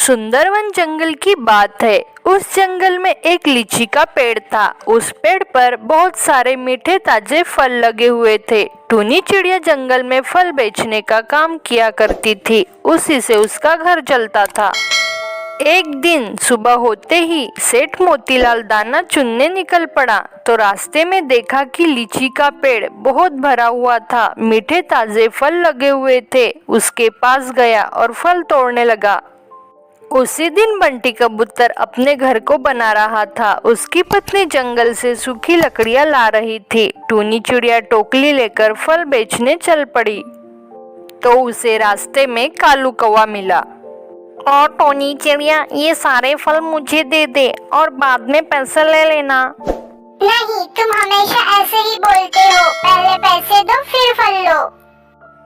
सुंदरवन जंगल की बात है। उस जंगल में एक लीची का पेड़ था। उस पेड़ पर बहुत सारे मीठे ताजे फल लगे हुए थे। टूनी चिड़िया जंगल में फल बेचने का काम किया करती थी। उसी से उसका घर चलता था। एक दिन सुबह होते ही सेठ मोतीलाल दाना चुनने निकल पड़ा तो रास्ते में देखा कि लीची का पेड़ बहुत भरा हुआ था। मीठे ताजे फल लगे हुए थे। उसके पास गया और फल तोड़ने लगा। उसी दिन बंटी कबूतर अपने घर को बना रहा था। उसकी पत्नी जंगल से सूखी लकड़ियां ला रही थी। टूनी चिड़िया टोकरी लेकर फल बेचने चल पड़ी तो उसे रास्ते में कालू कौवा मिला। और टोनी चिड़िया, ये सारे फल मुझे दे दे और बाद में पैसा ले लेना। नहीं, तुम हमेशा ऐसे ही बोलते हो। पहले पैसे दो फिर फल लो।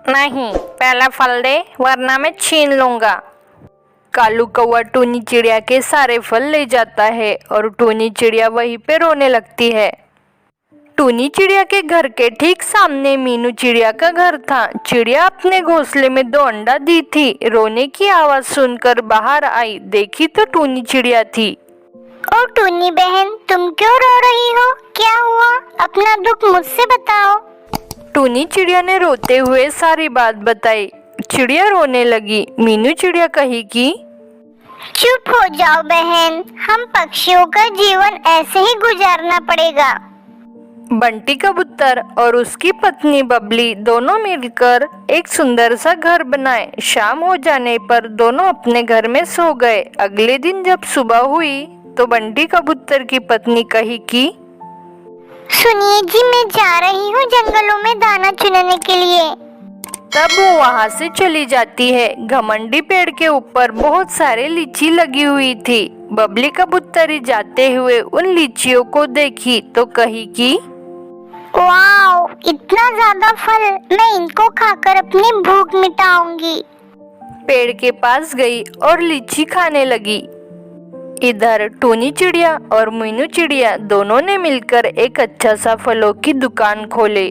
नहीं, पहले फल दे वरना मैं छीन लूंगा। कालू कौवा टूनी चिड़िया के सारे फल ले जाता है और टूनी चिड़िया वहीं पे रोने लगती है। टूनी चिड़िया के घर के ठीक सामने मीनू चिड़िया का घर था। चिड़िया अपने घोंसले में 2 अंडा दी थी। रोने की आवाज सुनकर बाहर आई, देखी तो टूनी चिड़िया थी। ओ टूनी बहन, तुम क्यों रो रही हो? क्या हुआ? अपना दुख मुझसे बताओ। टूनी चिड़िया ने रोते हुए सारी बात बताई। चिड़िया रोने लगी। मीनू चिड़िया कही कि चुप हो जाओ बहन, हम पक्षियों का जीवन ऐसे ही गुजारना पड़ेगा। बंटी कबूतर और उसकी पत्नी बबली दोनों मिलकर एक सुंदर सा घर बनाए। शाम हो जाने पर दोनों अपने घर में सो गए। अगले दिन जब सुबह हुई तो बंटी कबूतर की पत्नी कही कि सुनिए जी, मैं जा रही हूँ जंगलों में दाना चुनने के लिए। तब वो वहाँ से चली जाती है। घमंडी पेड़ के ऊपर बहुत सारे लीची लगी हुई थी। बबली कबूतरी जाते हुए उन लीचियों को देखी तो कही कि वाओ, इतना ज्यादा फल, मैं इनको खाकर अपनी भूख मिटाऊंगी। पेड़ के पास गई और लीची खाने लगी। इधर टूनी चिड़िया और मीनू चिड़िया दोनों ने मिलकर एक अच्छा सा फलों की दुकान खोली।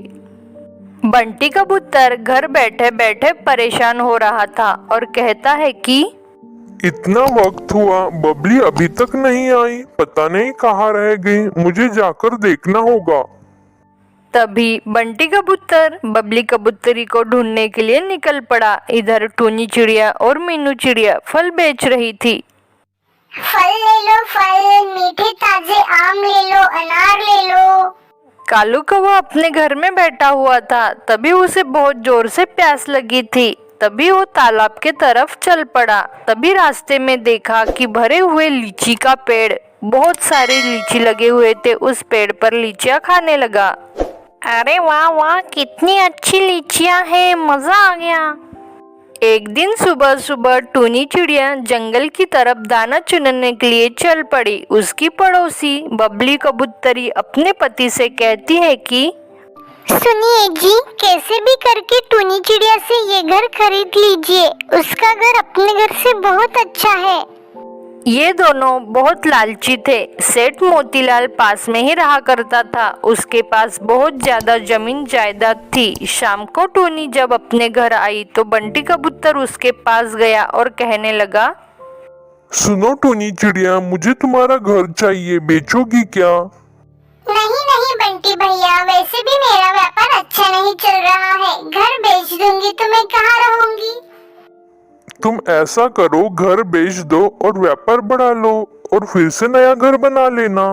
बंटी कबूतर घर बैठे बैठे परेशान हो रहा था और कहता है कि इतना वक्त हुआ, बबली अभी तक नहीं आई। पता नहीं कहाँ रह गई, मुझे जाकर देखना होगा। तभी बंटी कबूतर बबली कबूतरी को ढूंढने के लिए निकल पड़ा। इधर टूनी चिड़िया और मीनू चिड़िया फल बेच रही थी। फल ले लो फल, मीठे ताजे आम ले लो, अनार ले लो। कालू कौवा अपने घर में बैठा हुआ था। तभी उसे बहुत जोर से प्यास लगी थी। तभी वो तालाब के तरफ चल पड़ा। तभी रास्ते में देखा कि भरे हुए लीची का पेड़, बहुत सारे लीची लगे हुए थे। उस पेड़ पर लीचियां खाने लगा। अरे वाह वाह, कितनी अच्छी लीचियां हैं, मजा आ गया। एक दिन सुबह सुबह टूनी चिड़िया जंगल की तरफ दाना चुनने के लिए चल पड़ी। उसकी पड़ोसी बबली कबूतरी अपने पति से कहती है कि सुनिए जी, कैसे भी करके टूनी चिड़िया से ये घर खरीद लीजिए। उसका घर अपने घर से बहुत अच्छा है। ये दोनों बहुत लालची थे। सेठ मोतीलाल पास में ही रहा करता था। उसके पास बहुत ज्यादा जमीन जायदाद थी। शाम को टूनी जब अपने घर आई तो बंटी कबूतर उसके पास गया और कहने लगा, सुनो टूनी चिड़िया, मुझे तुम्हारा घर चाहिए, बेचोगी क्या? नहीं नहीं बंटी भैया, वैसे भी मेरा व्यापार अच्छा नहीं चल रहा है। घर बेच दूंगी तो मैं कहाँ रहूंगी। तुम ऐसा करो, घर बेच दो और व्यापार बढ़ा लो और फिर से नया घर बना लेना।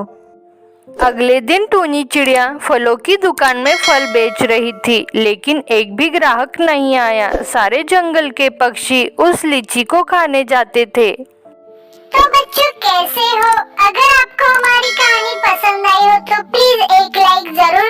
अगले दिन टूनी चिड़िया फलों की दुकान में फल बेच रही थी, लेकिन एक भी ग्राहक नहीं आया। सारे जंगल के पक्षी उस लीची को खाने जाते थे। तो बच्चों, कैसे हो? अगर आपको हमारी कहानी पसंद आई हो तो प्लीज एक लाइक जरूर